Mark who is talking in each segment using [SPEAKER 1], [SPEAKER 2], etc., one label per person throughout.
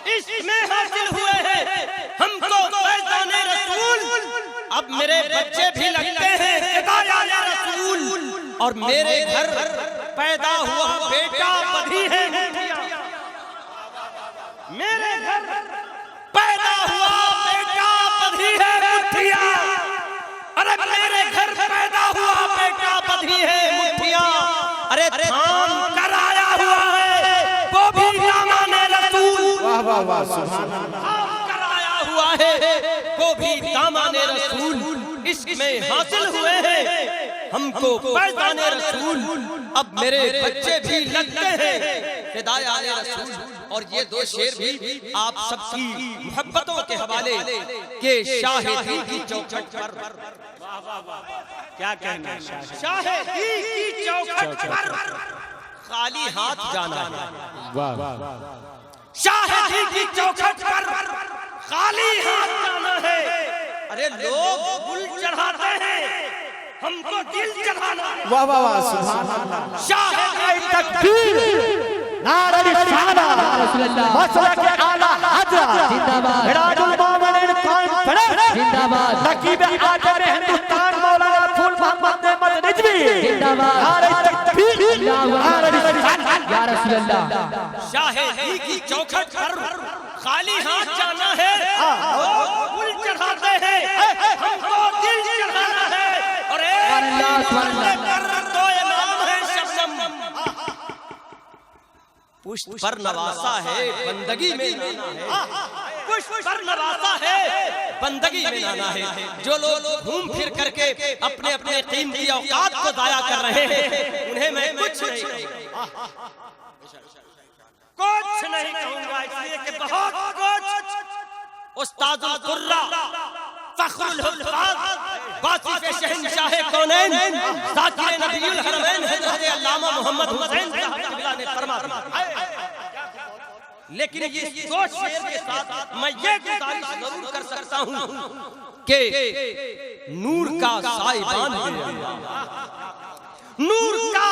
[SPEAKER 1] इसमें हासिल हुए हैं हमको फैज़ाने रसूल। अब मेरे बच्चे भी लगते हैं हिदायत रसूल और मेरे घर पैदा हुआ बेटा बधी है मुठिया। मेरे घर पैदा हुआ बेटा बधी है मुठिया। अरे मेरे घर पैदा हुआ बेटा बधी है मुठिया। अरे थाम कर आया हुआ है वो भी दामाने रसूल।
[SPEAKER 2] वाह वाह वाह सुभान अल्लाह।
[SPEAKER 1] थाम कर आया हुआ है वो भी दामाने रसूल। इसमें हासिल हुए हैं हमको फैज़ाने रसूल। अब मेरे बच्चे भी लगते हैं हिदायत रसूल। और ये दो शेर भी आप सबकी मोहब्बतों के हवाले के शाहिदी की चौखट पर।
[SPEAKER 2] क्या कहना
[SPEAKER 1] शाहिदी की चौखट पर खाली हाथ जाना है।
[SPEAKER 2] वाह वाह
[SPEAKER 1] शाहिदी की चौखट पर खाली हाथ जाना है। अरे लोग गुल चढ़ाते हैं हमको दिल चढ़ाना है।
[SPEAKER 2] वाह वाह वाह सुभान अल्लाह।
[SPEAKER 1] शाहिदी
[SPEAKER 2] तकबीर नारे रिसालत मसलक के आला हजरत जिंदाबाद मिराजुल मोमिनीन कॉन्फ्रेंस जिंदाबाद नकीब आजम हिंदुस्तान मौलाना फूल मोहम्मद अहमद रिजवी जिंदाबाद नारे तकबीर नारे रिसालत या रसूल अल्लाह।
[SPEAKER 1] शाहिदी की चौखट पर खाली हाथ जाना है। लोग गुल चढ़ाते हैं हमको दिल चढ़ाना है। और दो इमाम हैं शबनम पुष्प पर नवासा है बंदगी में नाना है। पुष्प पर नवासा है बंदगी में नाना है। जो लोग घूम फिर करके अपने अपने कीमती औकात को दाया कर रहे हैं उन्हें मैं कुछ नहीं कहूंगा इसलिए कि बहुत कुछ उस्तादुल कुर्रा फख्रुल हुफ़ाज़ वासिफ़ शहंशाह कौनैन ज़ाकिर नबीउल हरमैन हज़रत अल्लामा मोहम्मद हुसैन साहब क़िबला ने फरमाया। लेकिन ये दो शेर के साथ मैं ये गुजारिश जरूर कर सकता हूँ कि नूर का साइबान दे अल्लाह। नूर का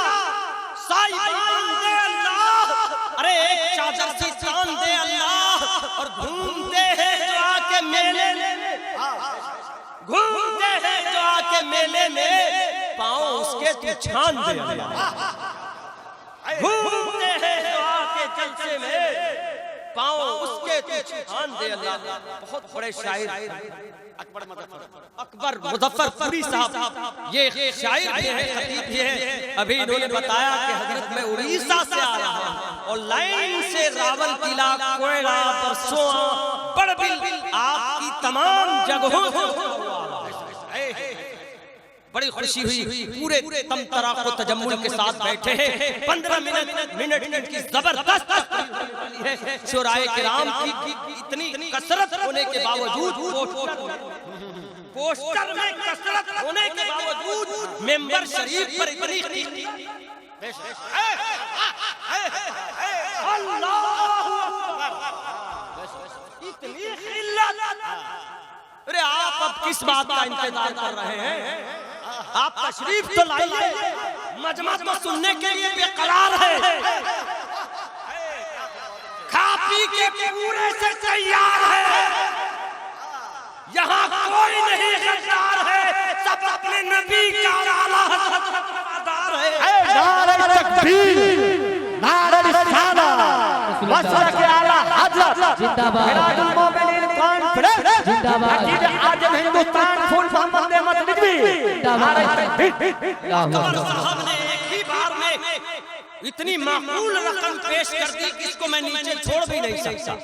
[SPEAKER 1] साइबान दे अल्लाह। अरे एक चादर सी चांद दे अल्लाह। और घूमते हैं जो आके मेले में, घूमते हैं जो आके मेले में पाँव उसके तू छान दे अल्लाह। घूमते हैं जो आके जलसे में पाँव उसके तू छान दे अल्लाह। बहुत बड़े शायर अकबर मुज़फ्फरपुरी साहब ये शायर भी हैं खतीब भी हैं। अभी इन्होंने बताया कि हजरत मैं उड़ीसा से आया हूँ और लाइन से रावलकिला कोयला परसों बड़बिल आपकी तमाम जगहों से बड़ी खुशी हुई। पूरे तमतरा को तजम्मुल के साथ बैठे हैं। 15 मिनट की जबरदस्त शुराए किराम की इतनी कसरत होने के बावजूद पोस्टर में कसरत होने के बावजूद मेंबर शरीफ पर इतनी अरे आप अब किस बात का इंतजार कर रहे हैं? आप तशरीफ तो लाइए। मजमा तो सुनने के लिए बेकरार है। खा पी के पूरे से तैयार है। यहाँ कोई नहीं गद्दार है। सब अपने नबी का आला हज़रत है।
[SPEAKER 2] नारे तकबीर नारे रिसालत मसलक के आला हजरत जिंदाबाद मिराजुल मोमिनीन कॉन्फ्रेंस जिंदाबाद नकीब आजम हिंदुस्तान फूल मोहम्मद अहमद रिजवी नारे तकबीर।
[SPEAKER 1] साहब ने एक ही बार में इतनी माकूल रकम पेश कर दी कि इसको मैं नीचे छोड़ भी नहीं सकता।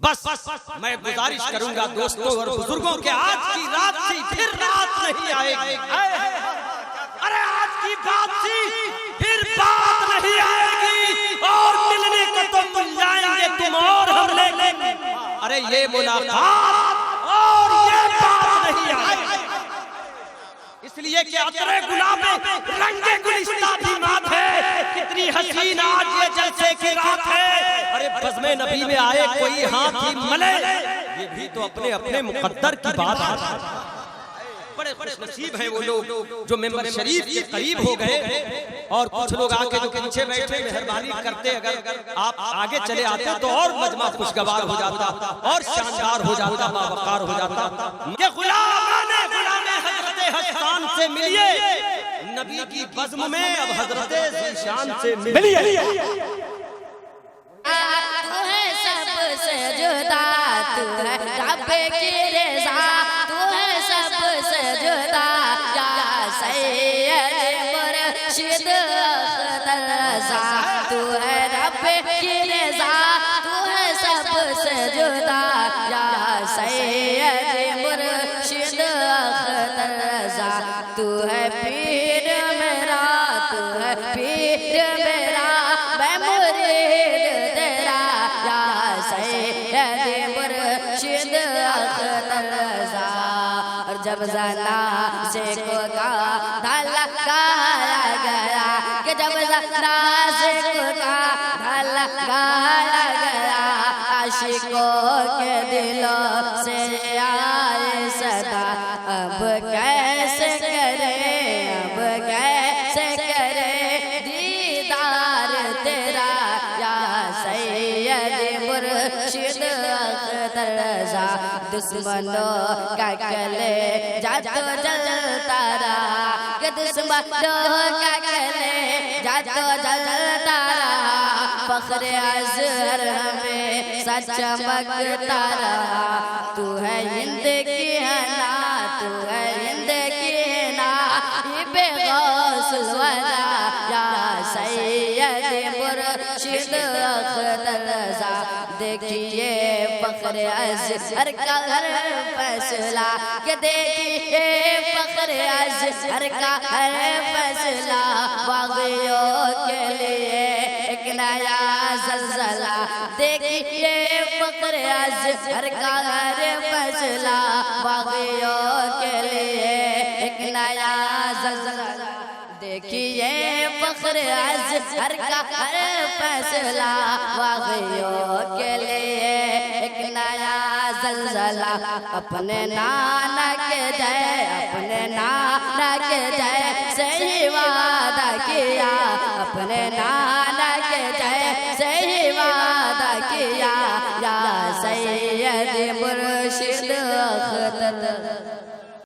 [SPEAKER 1] बस मैं गुजारिश करूंगा दोस्तों और बुजुर्गों के आज की रात सी फिर रात नहीं आएगी। अरे आज की बात सी फिर बात नहीं आएगी और मिलने को तो मिल जाएंगे तुम और हम लेंगे। अरे ये मुलाकात और ये बात नहीं आएगी। इसलिए कि अतरे गुलाबे रंगे गुलिस्ता भी मात है। कितनी हसीन आज ये जलसे की रात है। अरे बज़्मे नबी में आए कोई हाथ ही मले ये भी तो अपने अपने मुकद्दर की बात है। बड़े खुशनसीब हैं वो लोग जो मेंबर शरीफ के करीब हो गए। और कुछ लोग आके जो पीछे बैठे मेहरबानी करते, अगर आप आगे चले आते तो और मजमा खुशगवार हो जाता और शानदार हो जाता, बावकार हो जाता। ये गुलाम हजरत हसन से मिलिए, नबी की बज़्म में अब हजरत ज़ीशान से मिलिए।
[SPEAKER 3] तू है सबसे जुदा, तू है रब की रज़ा, तू है सबसे जुदा या सैयद मुर्शिद अख्तर रज़ा, तू है रब की रज़ा, तू है सबसे जुदा या सैयद मुर्शिद अख्तर रज़ा, तू है पीर मेरा, तू है पीर मेरा, मैं मुरीद तेरा या सैयद मुर्शिद अख्तर रज़ा। और जब जनाज़े को गाया गया, कि जब जनाज़े को गाया गया, आशिकों के दिलों से आए सदा, अब कैसे करे, अब कैसे करे दीदार तेरा या सैयद मुर्शिद अख्तर रज़ा। दुश्मनों का कले जातो जलता रहा, कि दुश्मनों का कले जातो जलता रहा, फख्र अज़हर हमें सच चमकता रहा। तू है हिंद की हना, तू है हिंद की ना, बेगौसल वरा या सैयद मुर्शिद अख्तर रज़ा। देखिए फख्र अज़हर का हर फैसला, कि देखिए फख्र अज़हर का हर फैसला, बाग़ियों के लिए एक नया ज़लज़ला। देखिए फख्र अज़हर का हर फैसला, बाग़ियों के लिए एक नया ज़लज़ला। देखिए फख्र अज़हर का हर फैसला, बाग़ियों के लिए एक नया ज़लज़ला। अपने नाना के जय, अपने नाना के जय से ही वादा किया, अपने